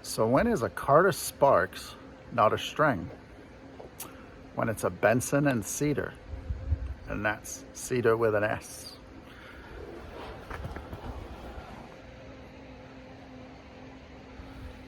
So when is a Carter Sparks not a Streng? When it's a Benson and Cedar, and that's Cedar with an S.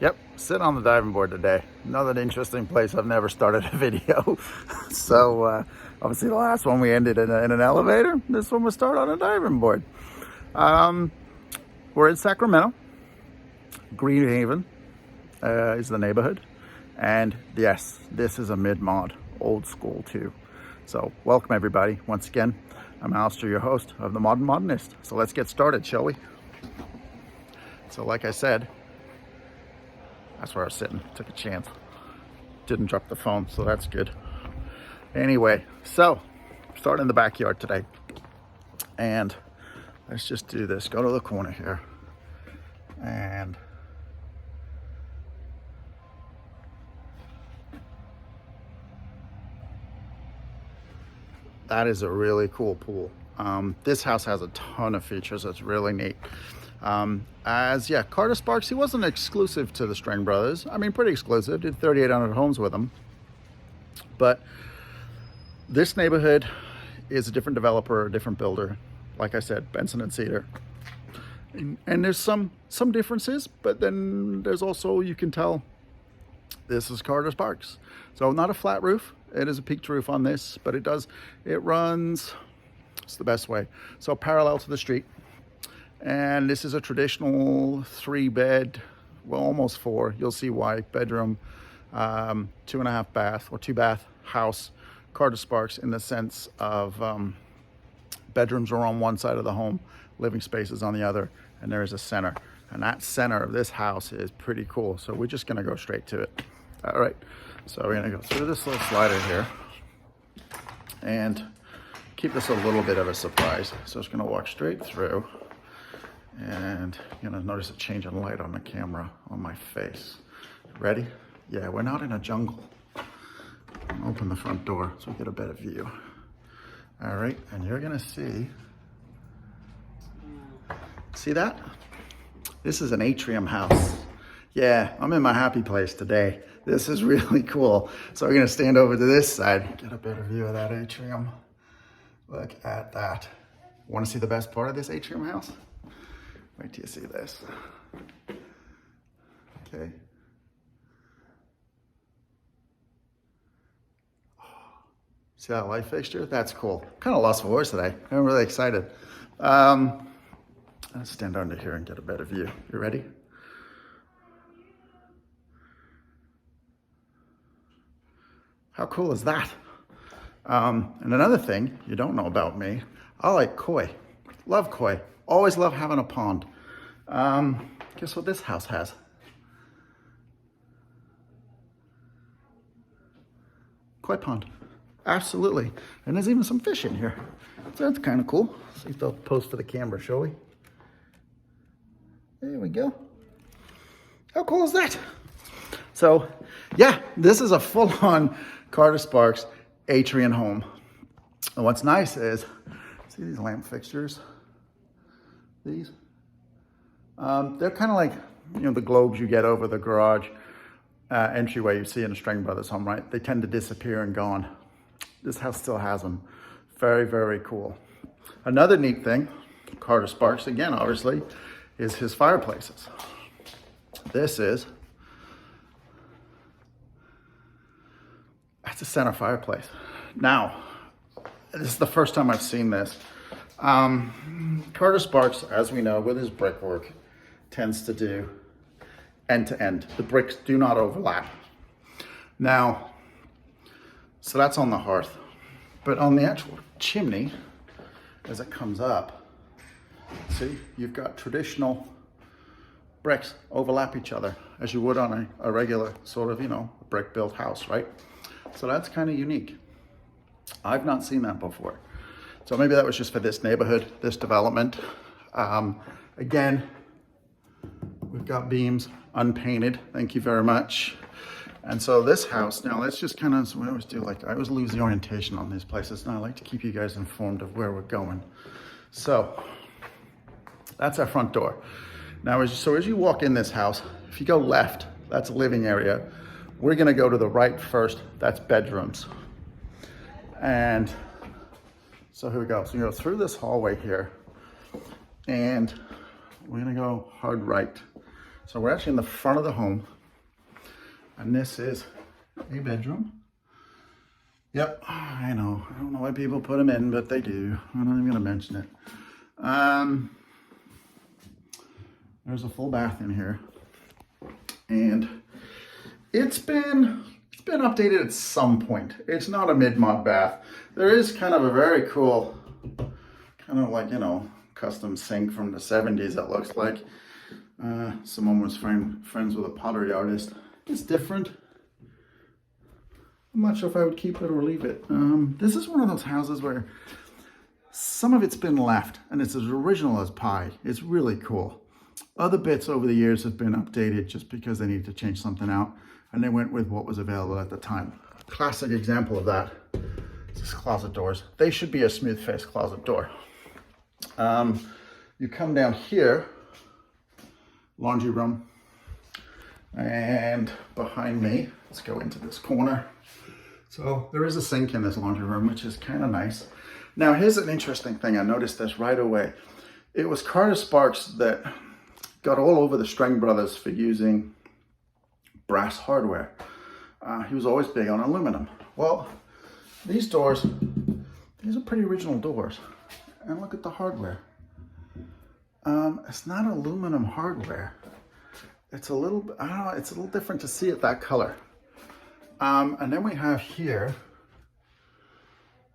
Yep, sitting on the diving board today. Another interesting place. I've never started a video. So obviously the last one we ended in an elevator. This one we start on a diving board. We're in Sacramento. Greenhaven is the neighborhood. And yes, this is a mid-mod, old school too. So welcome everybody. Once again, I'm Alister, your host of The Modern Modernist. So let's get started, shall we? So like I said, that's where I was sitting. Took a chance. Didn't drop the phone, so that's good. Anyway, so starting in the backyard today. And let's just do this. Go to the corner here. And that is a really cool pool. This house has a ton of features. It's really neat. Carter Sparks, he wasn't exclusive to the Streng brothers. I mean, pretty exclusive. Did 3,800 homes with them. But this neighborhood is a different developer, a different builder. Like I said, Benson and Cedar. And there's some differences, but then there's also, you can tell this is Carter Sparks. So not a flat roof. It is a peaked roof on this, but it runs, it's the best way. So parallel to the street. And this is a traditional 3-bed, well, almost 4. You'll see why. Bedroom, 2.5 bath or 2-bath house. Carter Sparks in the sense of bedrooms are on one side of the home, living spaces on the other, and there is a center. And that center of this house is pretty cool. So we're just gonna go straight to it. All right, so we're gonna go through this little slider here and keep this a little bit of a surprise. So it's gonna walk straight through, and you're gonna notice a change in light on the camera on my face. Ready? Yeah, we're not in a jungle. Open the front door so we get a better view. All right, and you're gonna see that? This is an Atrium house. Yeah, I'm in my happy place today. This is really cool. So we're gonna stand over to this side, get a better view of that Atrium. Look at that. Wanna see the best part of this Atrium house? Wait till you see this. Okay. See that light fixture? That's cool. Kind of lost for words today. I'm really excited. Let's stand under here and get a better view. You ready? How cool is that? And another thing you don't know about me, I like koi. Love koi. Always love having a pond. Guess what this house has? Koi pond. Absolutely. And there's even some fish in here. So that's kind of cool. See if they'll pose for the camera, shall we? There we go. How cool is that? So, yeah, this is a full-on Carter Sparks Atrium home. And what's nice is, see these lamp fixtures? These? They're kind of like, the globes you get over the garage entryway you see in a Streng Brothers home, right? They tend to disappear and gone. This house still has them. Very, very cool. Another neat thing, Carter Sparks, again, obviously, is his fireplaces. That's a center fireplace. Now, this is the first time I've seen this. Carter Sparks, as we know, with his brickwork, tends to do end to end. The bricks do not overlap. Now, so that's on the hearth. But on the actual chimney, as it comes up, see, you've got traditional bricks overlap each other as you would on a regular sort of, brick-built house, right? So that's kind of unique. I've not seen that before. So maybe that was just for this neighborhood, this development. Again, we've got beams unpainted. Thank you very much. And so this house, now let's just kind of, so we always do, I always lose the orientation on these places, and I like to keep you guys informed of where we're going. So that's our front door. Now, as you walk in this house, if you go left, That's living area. We're gonna go to the right first. That's bedrooms. And so here we go. So you go through this hallway here, and we're gonna go hard right. So we're actually in the front of the home, and this is a bedroom. Yep, I know. I don't know why people put them in, but they do. I'm not even gonna mention it. There's a full bath in here, and it's been updated at some point. It's not a mid-mod bath. There is kind of a very cool, kind of like, you know, custom sink from the 70s, it looks like. Someone was friends with a pottery artist. It's different. I'm not sure if I would keep it or leave it. This is one of those houses where some of it's been left and it's as original as pie. It's really cool. Other bits over the years have been updated just because they needed to change something out, and they went with what was available at the time. Classic example of that is this closet doors. They should be a smooth face closet door. You come down here, laundry room, and behind me, let's go into this corner. So there is a sink in this laundry room, which is kind of nice. Now here's an interesting thing. I noticed this right away. It was Carter Sparks that got all over the Streng brothers for using brass hardware. He was always big on aluminum. Well, these doors, these are pretty original doors. And look at the hardware. It's not aluminum hardware. It's a little, I don't know, it's a little different to see it that color. And then we have here,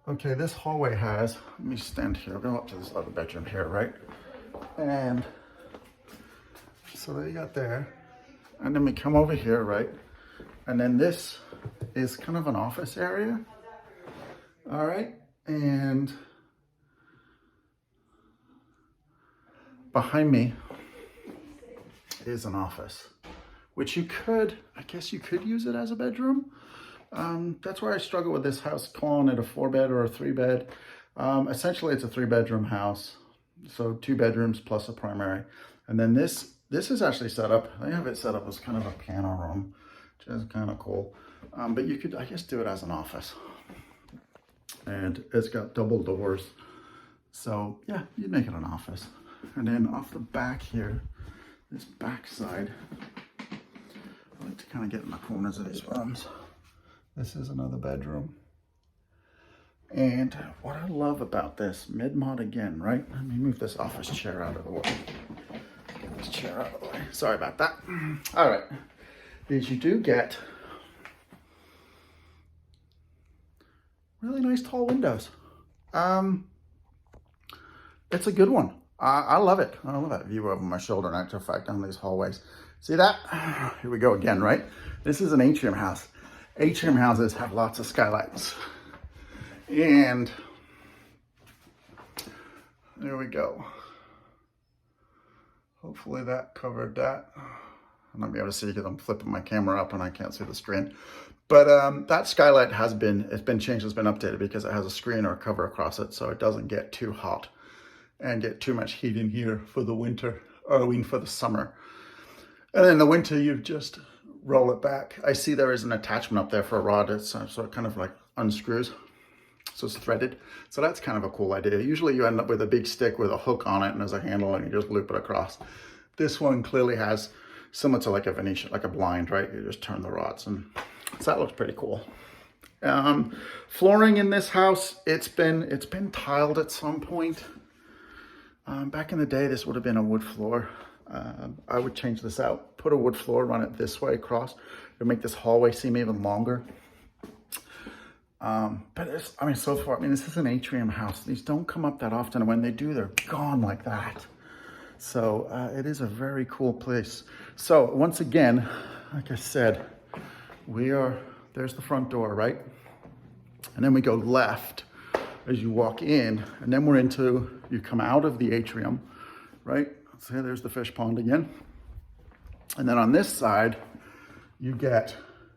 okay, this hallway has, let me stand here, I'll go up to this other bedroom here, right? And so there you got there. And then we come over here, right? And then this is kind of an office area. All right, and behind me is an office, which you could, I guess you could use it as a bedroom. That's where I struggle with this house, calling it a 4-bed or a 3-bed. Essentially, it's a 3-bedroom house. So 2 bedrooms plus a primary. And then this is actually set up, they have it set up as kind of a piano room, which is kind of cool. But you could, I guess, do it as an office. And it's got double doors. So yeah, you'd make it an office. And then off the back here, this back side, I like to kind of get in the corners of these rooms. This is another bedroom. And what I love about this, mid-mod again, right? Let me move this office chair out of the way. Get this chair out of the way. Sorry about that. All right, is you do get really nice tall windows. It's a good one. I love it. I love that view over my shoulder, in actual fact, down these hallways. See that? Here we go again, right? This is an atrium house. Atrium houses have lots of skylights. And there we go. Hopefully that covered that. I'm not be able to see because I'm flipping my camera up and I can't see the screen. But that skylight has been, it's been changed, it's been updated because it has a screen or a cover across it so it doesn't get too hot and get too much heat in here for the winter, or I mean for the summer. And in the winter, you just roll it back. I see there is an attachment up there for a rod, so it kind of like unscrews. So it's threaded. So that's kind of a cool idea. Usually you end up with a big stick with a hook on it and there's a handle and you just loop it across. This one clearly has, similar to like a Venetian, like a blind, right? You just turn the rods, and so that looks pretty cool. Flooring in this house, it's been tiled at some point. Back in the day, this would have been a wood floor. I would change this out, put a wood floor, run it this way across. It would make this hallway seem even longer. But it's, I mean, so far, I mean, this is an atrium house. These don't come up that often. And when they do, they're gone like that. So it is a very cool place. So once again, like I said, there's the front door, right? And then we go left as you walk in, and then you come out of the atrium, right? So there's the fish pond again. And then on this side, you get,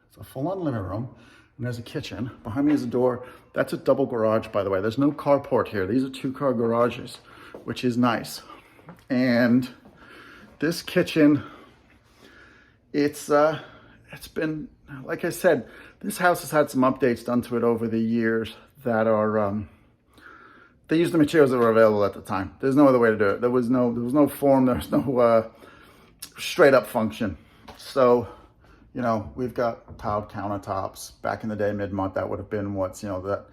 it's a full-on living room, and there's a kitchen. Behind me is a door. That's a double garage, by the way. There's no carport here. These are 2-car garages, which is nice. And this kitchen, it's it's been, like I said, this house has had some updates done to it over the years that are, they used the materials that were available at the time. There's no other way to do it. There was no form, there's no straight up function. So, you know, we've got tiled countertops. Back in the day, mid-mod, that would have been what's, you know, that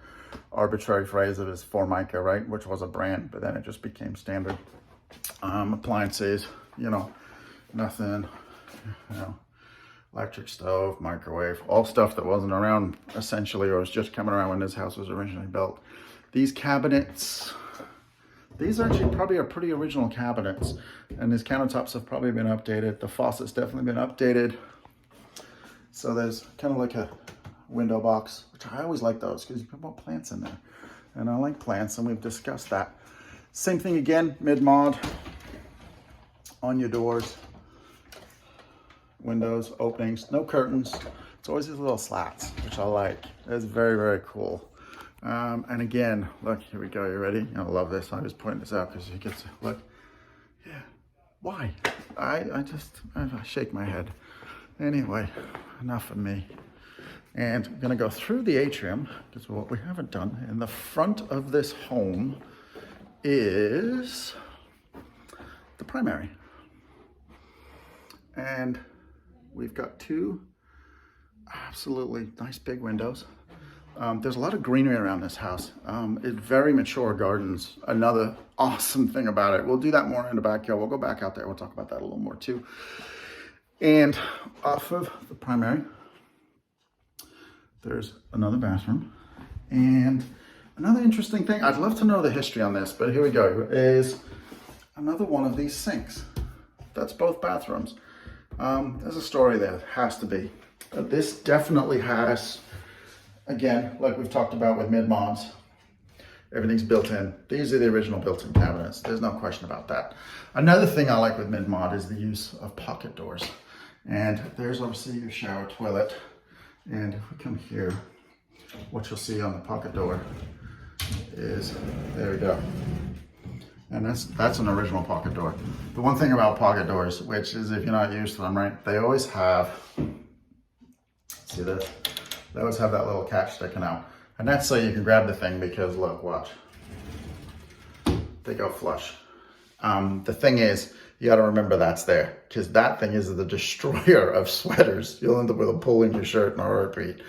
arbitrary phrase of is Formica, right? Which was a brand, but then it just became standard. Appliances, you know, nothing, you know, electric stove, microwave, all stuff that wasn't around essentially, or was just coming around when this house was originally built. These cabinets, these actually probably are pretty original cabinets, and these countertops have probably been updated. The faucet's definitely been updated. So there's kind of like a window box, which I always like those because you can put plants in there. And I like plants, and we've discussed that. Same thing again, mid-mod on your doors, windows, openings, no curtains. It's always these little slats, which I like. It's very, very cool. And again, look, here we go. You ready? I love this. I was pointing this out because you get to look. Yeah. Why? I shake my head. Anyway, enough of me. And I'm going to go through the atrium because what we haven't done. In the front of this home is the primary. And we've got two absolutely nice big windows. There's a lot of greenery around this house. It's very mature gardens. Another awesome thing about it. We'll do that more in the backyard. We'll go back out there. We'll talk about that a little more too. And off of the primary, there's another bathroom. And another interesting thing, I'd love to know the history on this, but here we go, is another one of these sinks. That's both bathrooms. There's a story there, has to be. This definitely has, again, like we've talked about with mid-mods, everything's built in. These are the original built-in cabinets. There's no question about that. Another thing I like with mid-mod is the use of pocket doors. And there's obviously your shower toilet. And if we come here, what you'll see on the pocket door is, there we go. And that's an original pocket door. The one thing about pocket doors, which is if you're not used to them, right, they always have, see this? They always have that little catch sticking out. And that's so you can grab the thing because look, watch. They go flush. The thing is, you got to remember that's there because that thing is the destroyer of sweaters. You'll end up with a pull in your shirt in a heartbeat,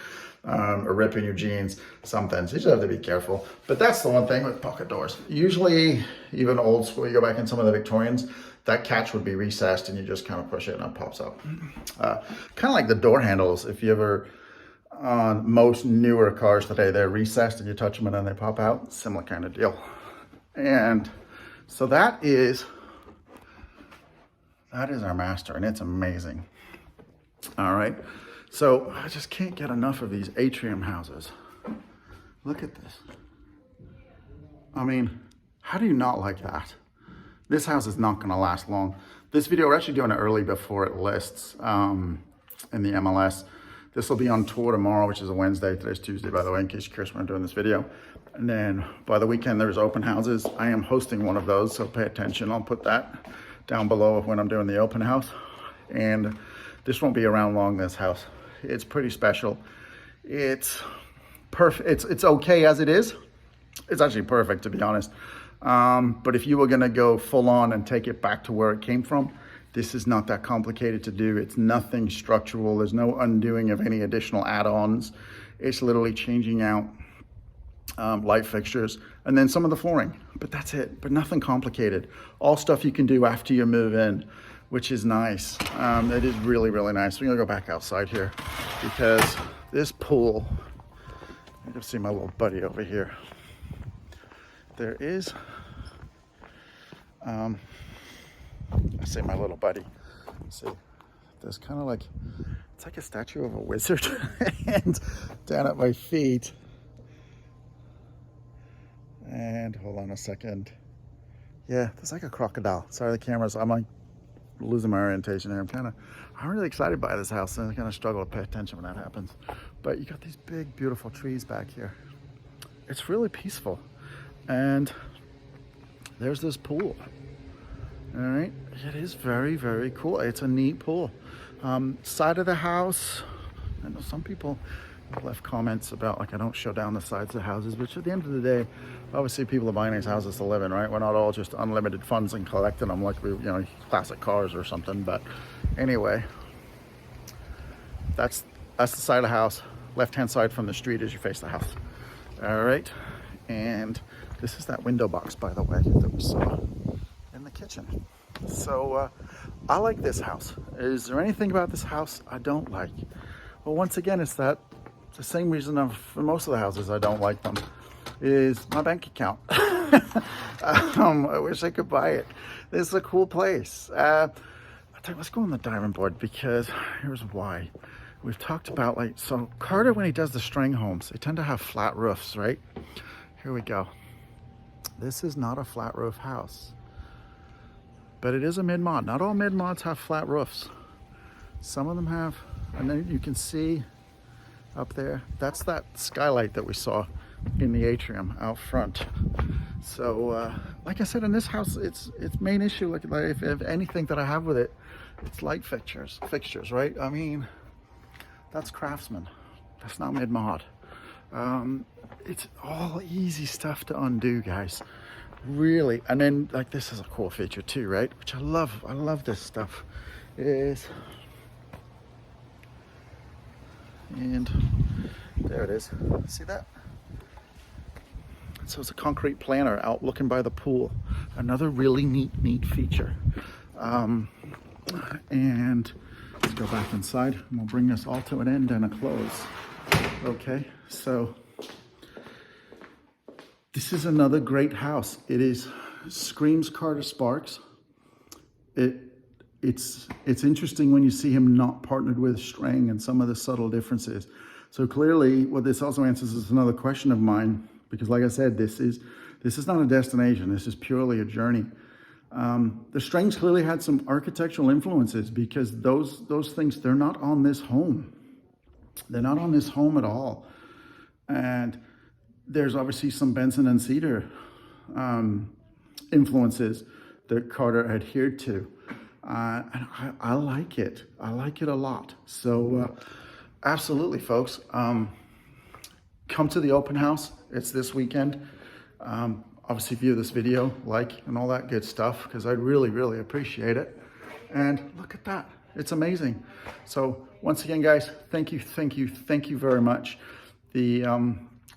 or rip in your jeans, something. So you just have to be careful. But that's the one thing with pocket doors. Usually, even old school, you go back in some of the Victorians, that catch would be recessed and you just kind of push it and it pops up. Kind of like the door handles. If you ever, on most newer cars today, they're recessed and you touch them and then they pop out. Similar kind of deal. And so that is our master, and it's amazing. All right, so I just can't get enough of these atrium houses. Look at this. I mean, how do you not like that? This house is not gonna last long. This video, we're actually doing it early before it lists in the MLS. This will be on tour tomorrow, which is a Wednesday. Today's Tuesday, by the way, in case you're curious when I'm doing this video. And then by the weekend, there's open houses. I am hosting one of those, so pay attention. I'll put that down below of when I'm doing the open house. And this won't be around long, this house. It's pretty special. It's perfect. It's okay as it is. It's actually perfect, to be honest. But if you were gonna go full on and take it back to where it came from, this is not that complicated to do. It's nothing structural. There's no undoing of any additional add-ons. It's literally changing out light fixtures and then some of the flooring, but that's it. But nothing complicated. All stuff you can do after you move in, which is nice. It is really, really nice. We're gonna go back outside here because this pool, you can see my little buddy over here. There is, I say my little buddy. See, there's kind of like, it's like a statue of a wizard and down at my feet. And hold on a second. Yeah, there's like a crocodile. Sorry, the cameras, I'm like losing my orientation here. I'm really excited by this house and I kind of struggle to pay attention when that happens. But you got these big, beautiful trees back here. It's really peaceful. And there's this pool. All right, it is very, very cool. It's a neat pool. Side of the house, I know some people have left comments about like I don't show down the sides of the houses, which at the end of the day, obviously people are buying these houses to live in, right? We're not all just unlimited funds and collecting them like we, classic cars or something. But anyway, that's the side of the house. Left-hand side from the street as you face the house. All right, and this is that window box, by the way, that we saw in the kitchen. So I like this house. Is there anything about this house I don't like? Well, once again, it's the same reason for most of the houses I don't like them, is my bank account. I wish I could buy it. This is a cool place. I'll tell you, let's go on the diving board, because here's why. We've talked about, so Carter, when he does the Streng homes, they tend to have flat roofs, right? Here we go. This is not a flat roof house, but it is a mid-mod. Not all mid-mods have flat roofs. Some of them have, and then you can see up there, that's that skylight that we saw in the atrium out front. So like I said, in this house, its main issue, like if anything that I have with it, it's light fixtures, right? I mean, that's Craftsman. That's not mid-mod. It's all easy stuff to undo, guys. Really. And then, this is a cool feature too, right? Which I love. I love this stuff. And there it is. See that? So it's a concrete planter out looking by the pool. Another really neat feature. And let's go back inside, and we'll bring this all to an end and a close. Okay, so this is another great house. It screams Carter Sparks. It's interesting when you see him not partnered with Streng and some of the subtle differences. So clearly, what this also answers is another question of mine, because like I said, this is not a destination. This is purely a journey. The Strengs clearly had some architectural influences, because those things, they're not on this home. They're not on this home at all. And there's obviously some Benson and Cedar influences that Carter adhered to. And I like it. I like it a lot. So absolutely, folks. Come to the open house. It's this weekend. Obviously view this video, and all that good stuff, because I'd really appreciate it. And look at that. It's amazing. So once again, guys, thank you very much. The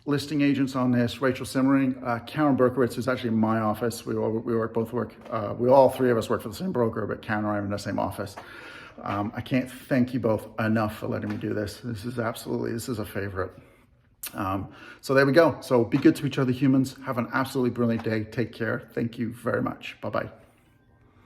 listing agents on this, Rachel Siemering, Karen Berkovitz, is actually in my office. We all three of us work for the same broker, but Karen and I are in the same office. I can't thank you both enough for letting me do this. This is a favorite. So there we go. So be good to each other, humans. Have an absolutely brilliant day. Take care. Thank you very much. Bye-bye.